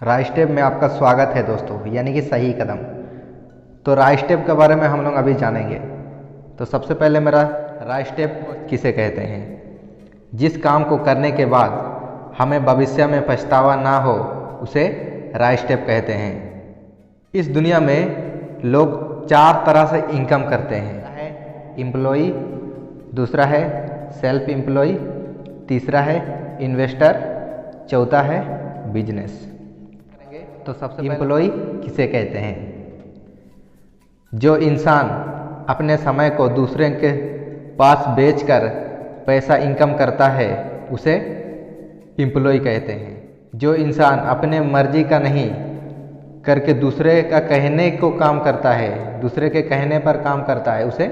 Right step में आपका स्वागत है दोस्तों, यानी कि सही कदम। तो राइट स्टेप के बारे में हम लोग अभी जानेंगे। तो सबसे पहले मेरा राइट स्टेप किसे कहते हैं? जिस काम को करने के बाद हमें भविष्य में पछतावा ना हो उसे राइट स्टेप कहते हैं। इस दुनिया में लोग 4 तरह से इनकम करते हैं। एम्प्लॉई, दूसरा है सेल्फ एम्प्लॉय, तीसरा है इन्वेस्टर, चौथा है बिजनेस। तो सबसे एम्प्लॉय किसे कहते हैं? जो इंसान अपने समय को दूसरे के पास बेचकर पैसा इनकम करता है उसे एम्प्लॉय कहते हैं। जो इंसान अपने मर्जी का नहीं करके दूसरे का कहने को काम करता है, दूसरे के कहने पर काम करता है, उसे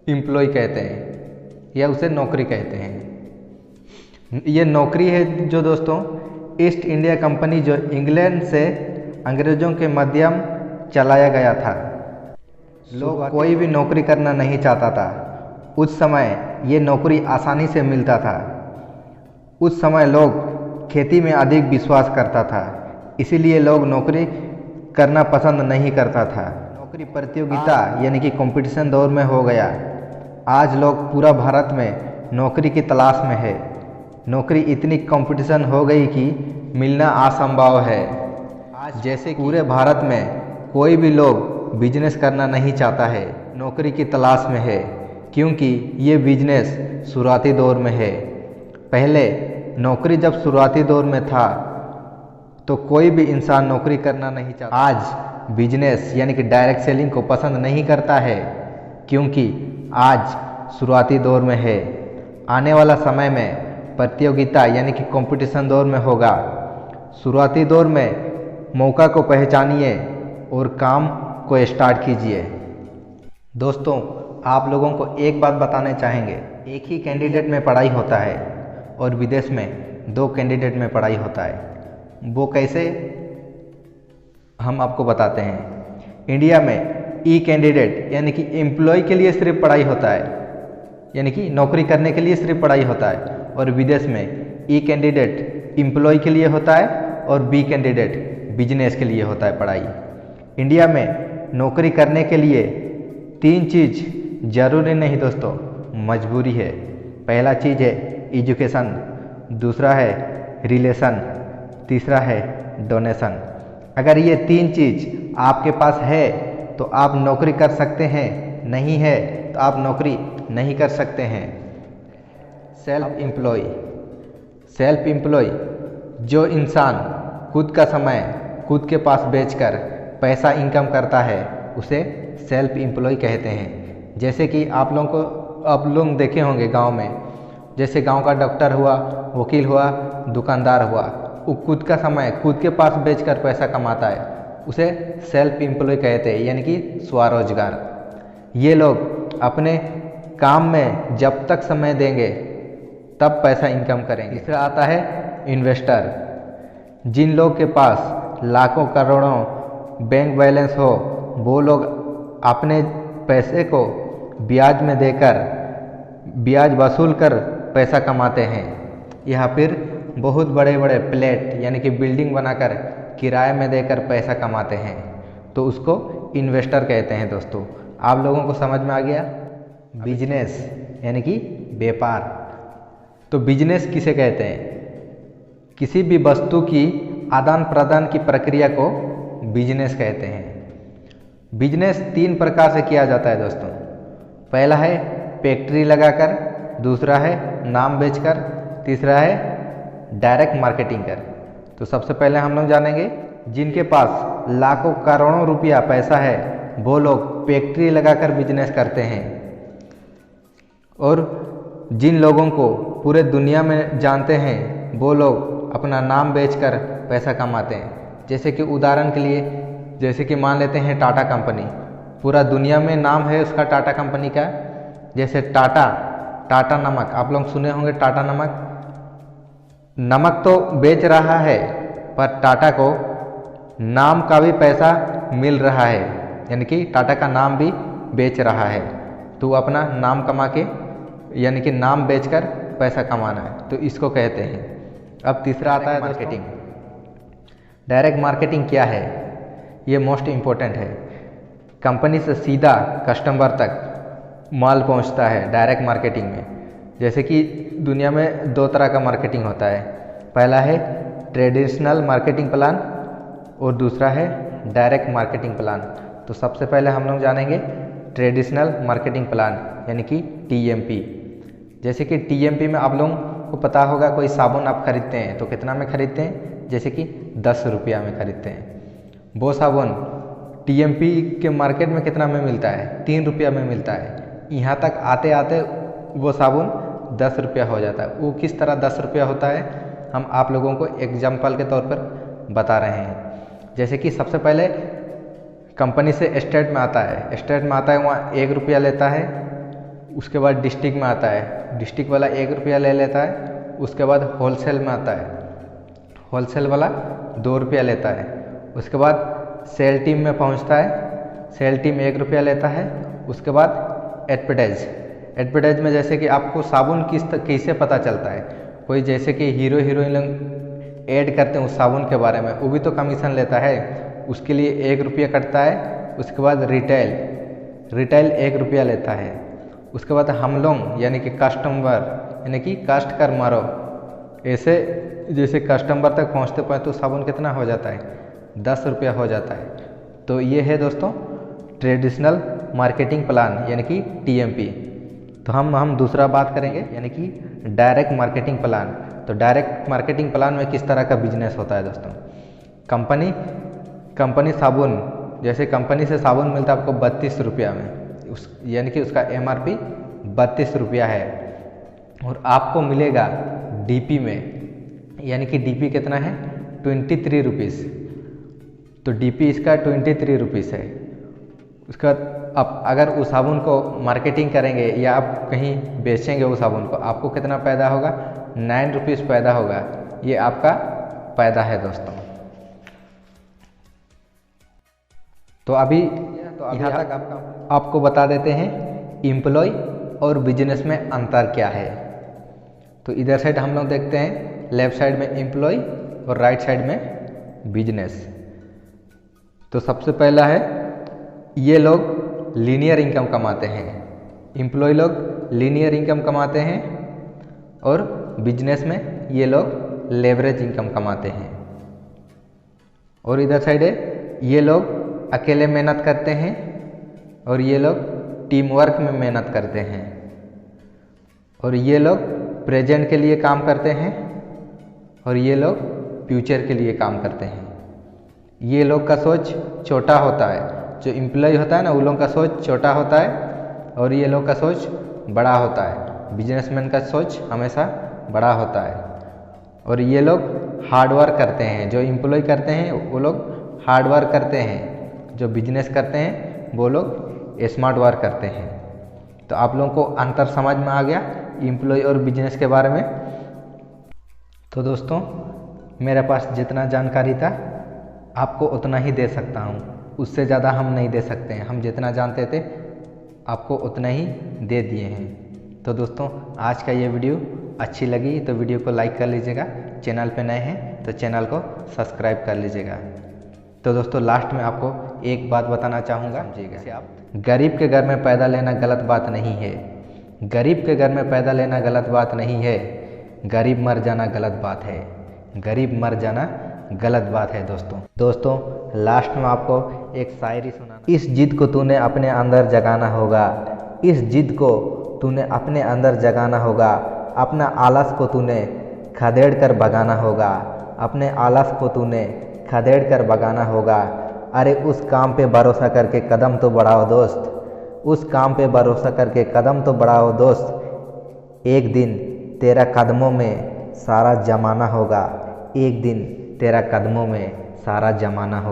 एम्प्लॉय कहते हैं या उसे नौकरी कहते हैं। ये नौकरी है जो दोस्तों ईस्ट इंडिया कंपनी जो इंग्लैंड से अंग्रेज़ों के माध्यम चलाया गया था। लोग कोई भी नौकरी करना नहीं चाहता था। उस समय ये नौकरी आसानी से मिलता था। उस समय लोग खेती में अधिक विश्वास करता था, इसीलिए लोग नौकरी करना पसंद नहीं करता था। नौकरी प्रतियोगिता यानी कि कंपटीशन दौर में हो गया। आज लोग पूरा भारत में नौकरी की तलाश में है। नौकरी इतनी कंपटीशन हो गई कि मिलना असंभव है। आज जैसे पूरे भारत में कोई भी लोग बिजनेस करना नहीं चाहता है, नौकरी की तलाश में है, क्योंकि ये बिजनेस शुरुआती दौर में है। पहले नौकरी जब शुरुआती दौर में था तो कोई भी इंसान नौकरी करना नहीं चाहता। आज बिजनेस यानी कि डायरेक्ट सेलिंग को पसंद नहीं करता है, क्योंकि आज शुरुआती दौर में है। आने वाला समय में प्रतियोगिता यानी कि कंपटीशन दौर में होगा। शुरुआती दौर में मौका को पहचानिए और काम को स्टार्ट कीजिए। दोस्तों, आप लोगों को एक बात बताना चाहेंगे, एक ही कैंडिडेट में पढ़ाई होता है और विदेश में 2 कैंडिडेट में पढ़ाई होता है। वो कैसे, हम आपको बताते हैं। इंडिया में ई कैंडिडेट यानी कि एम्प्लॉय के लिए सिर्फ पढ़ाई होता है, यानी कि नौकरी करने के लिए सिर्फ पढ़ाई होता है, और विदेश में ई कैंडिडेट एम्प्लॉय के लिए होता है और बी कैंडिडेट बिजनेस के लिए होता है पढ़ाई। इंडिया में नौकरी करने के लिए 3 चीज़ जरूरी नहीं दोस्तों, मजबूरी है। पहला चीज़ है एजुकेशन, दूसरा है रिलेशन, तीसरा है डोनेशन। अगर ये 3 चीज़ आपके पास है तो आप नौकरी कर सकते हैं, नहीं है तो आप नौकरी नहीं कर सकते हैं। सेल्फ एम्प्लॉय, सेल्फ एम्प्लॉय जो इंसान खुद का समय खुद के पास बेचकर पैसा इनकम करता है उसे सेल्फ एम्प्लॉय कहते हैं। जैसे कि आप लोग देखे होंगे गांव में, जैसे गांव का डॉक्टर हुआ, वकील हुआ, दुकानदार हुआ, वो खुद का समय खुद के पास बेचकर पैसा कमाता है, उसे सेल्फ एम्प्लॉय कहते हैं, यानी कि स्वरोजगार। ये लोग अपने काम में जब तक समय देंगे तब पैसा इनकम करेंगे। तीसरा आता है इन्वेस्टर। जिन लोग के पास लाखों करोड़ों बैंक बैलेंस हो, वो लोग अपने पैसे को ब्याज में देकर, ब्याज वसूल कर पैसा कमाते हैं, या फिर बहुत बड़े बड़े फ्लैट यानी कि बिल्डिंग बनाकर किराए में देकर पैसा कमाते हैं, तो उसको इन्वेस्टर कहते हैं। दोस्तों, आप लोगों को समझ में आ गया? बिजनेस यानी कि व्यापार। तो बिजनेस किसे कहते हैं? किसी भी वस्तु की आदान प्रदान की प्रक्रिया को बिजनेस कहते हैं। बिजनेस 3 प्रकार से किया जाता है दोस्तों। पहला है फैक्ट्री लगाकर, दूसरा है नाम बेचकर, तीसरा है डायरेक्ट मार्केटिंग कर। तो सबसे पहले हम लोग जानेंगे, जिनके पास लाखों करोड़ों रुपया पैसा है वो लोग फैक्ट्री लगाकर बिजनेस करते हैं, और जिन लोगों को पूरे दुनिया में जानते हैं वो लोग अपना नाम बेचकर पैसा कमाते हैं। जैसे कि उदाहरण के लिए, जैसे कि मान लेते हैं टाटा कंपनी, पूरा दुनिया में नाम है उसका टाटा कंपनी का। जैसे टाटा नमक, आप लोग सुने होंगे टाटा नमक। नमक तो बेच रहा है पर टाटा को नाम का भी पैसा मिल रहा है, यानी कि टाटा का नाम भी बेच रहा है। तो अपना नाम कमा के, यानी कि नाम बेचकर पैसा कमाना है, तो इसको कहते हैं। अब तीसरा आता है मार्केटिंग। डायरेक्ट मार्केटिंग क्या है, ये मोस्ट इम्पोर्टेंट है। कंपनी से सीधा कस्टमर तक माल पहुंचता है डायरेक्ट मार्केटिंग में। जैसे कि दुनिया में दो तरह का मार्केटिंग होता है, पहला है ट्रेडिशनल मार्केटिंग प्लान और दूसरा है डायरेक्ट मार्केटिंग प्लान। तो सबसे पहले हम लोग जानेंगे ट्रेडिशनल मार्केटिंग प्लान यानी कि TMP। जैसे कि TMP में आप लोगों को पता होगा, कोई साबुन आप खरीदते हैं तो कितना में खरीदते हैं, जैसे कि 10 रुपया में खरीदते हैं। वो साबुन TMP के मार्केट में कितना में मिलता है, 3 रुपया में मिलता है। यहाँ तक आते आते वो साबुन 10 रुपया हो जाता है। वो किस तरह 10 रुपया होता है, हम आप लोगों को एग्जाम्पल के तौर पर बता रहे हैं। जैसे कि सबसे पहले कंपनी से स्टेट में आता है, स्टेट में आता है वहाँ 1 रुपया लेता है। उसके बाद डिस्ट्रिक्ट में आता है, डिस्ट्रिक्ट वाला 1 रुपया ले लेता है। उसके बाद होलसेल में आता है, होलसेल वाला 2 रुपया लेता है। उसके बाद सेल टीम में पहुंचता है, सेल टीम 1 रुपया लेता है। उसके बाद एडवर्टाइज में जैसे कि आपको साबुन कैसे पता चलता है, कोई जैसे कि हीरो हीरोइन लोग ऐड करते हैं उस साबुन के बारे में, वो भी तो कमीशन लेता है, उसके लिए 1 रुपया कटता है। उसके बाद रिटेल 1 रुपया लेता है। उसके बाद हम लोग यानी कि कस्टमर यानी कि कास्ट कर मारो, ऐसे जैसे कस्टमर तक पहुंचते तो साबुन कितना हो जाता है, 10 रुपया हो जाता है। तो ये है दोस्तों ट्रेडिशनल मार्केटिंग प्लान यानी कि TMP। तो हम दूसरा बात करेंगे यानी कि डायरेक्ट मार्केटिंग प्लान। तो डायरेक्ट मार्केटिंग प्लान में किस तरह का बिजनेस होता है दोस्तों। कंपनी साबुन, जैसे कंपनी से साबुन मिलता है आपको 32 रुपया में, यानी कि उसका MRP 32 रुपया है, और आपको मिलेगा DP में, यानी कि DP कितना है 23 रुपीज़। तो DP इसका 23 रुपीज़ है। उसका आप अगर उस साबुन को मार्केटिंग करेंगे या आप कहीं बेचेंगे वो साबुन को, आपको कितना पैदा होगा, 9 रुपीज़ पैदा होगा। ये आपका पैदा है दोस्तों। तो अभी यहाँ तक आपको बता देते हैं एम्प्लॉय और बिजनेस में अंतर क्या है। तो इधर साइड हम लोग देखते हैं, लेफ्ट साइड में एम्प्लॉय और राइट साइड में बिजनेस। तो सबसे पहला है, ये लोग लीनियर इनकम कमाते हैं, एम्प्लॉय लोग लीनियर इनकम कमाते हैं, और बिजनेस में ये लोग लेवरेज इनकम कमाते हैं। और इधर साइड है, ये लोग अकेले मेहनत करते हैं और ये लोग टीम वर्क में मेहनत करते हैं। और ये लोग प्रेजेंट के लिए काम करते हैं और ये लोग फ्यूचर के लिए काम करते हैं। ये लोग का सोच छोटा होता है, जो एम्प्लॉय होता है ना, वो लोग का सोच छोटा होता है, और ये लोग का सोच बड़ा होता है। बिजनेसमैन का सोच हमेशा बड़ा होता है। और ये लोग हार्ड वर्क करते हैं, जो एम्प्लॉय करते हैं वो लोग हार्ड वर्क करते हैं, जो बिजनेस करते हैं वो लोग स्मार्ट वर्क करते हैं। तो आप लोगों को अंतर समझ में आ गया एम्प्लॉय और बिजनेस के बारे में। तो दोस्तों मेरे पास जितना जानकारी था आपको उतना ही दे सकता हूँ, उससे ज़्यादा हम नहीं दे सकते हैं। हम जितना जानते थे आपको उतना ही दे दिए हैं। तो दोस्तों आज का ये वीडियो अच्छी लगी तो वीडियो को लाइक कर लीजिएगा, चैनल पे नए हैं तो चैनल को सब्सक्राइब कर लीजिएगा। तो दोस्तों लास्ट में आपको एक बात बताना चाहूँगा, समझिएगा, गरीब के घर में पैदा लेना गलत बात नहीं है, गरीब के घर में पैदा लेना गलत बात नहीं है, गरीब मर जाना गलत बात है, गरीब मर जाना गलत बात है। दोस्तों लास्ट में आपको एक शायरी सुनाना। इस जिद को तूने अपने अंदर जगाना होगा, इस जिद को तूने अपने अंदर जगाना होगा, अपना आलस को तूने खदेड़ कर भगाना होगा, अपने आलस को तूने खदेड़ कर भगाना होगा। अरे उस काम पे भरोसा करके कदम तो बढ़ाओ दोस्त, उस काम पे भरोसा करके कदम तो बढ़ाओ दोस्त। एक दिन तेरा कदमों में सारा जमाना होगा, एक दिन तेरा कदमों में सारा जमाना होगा।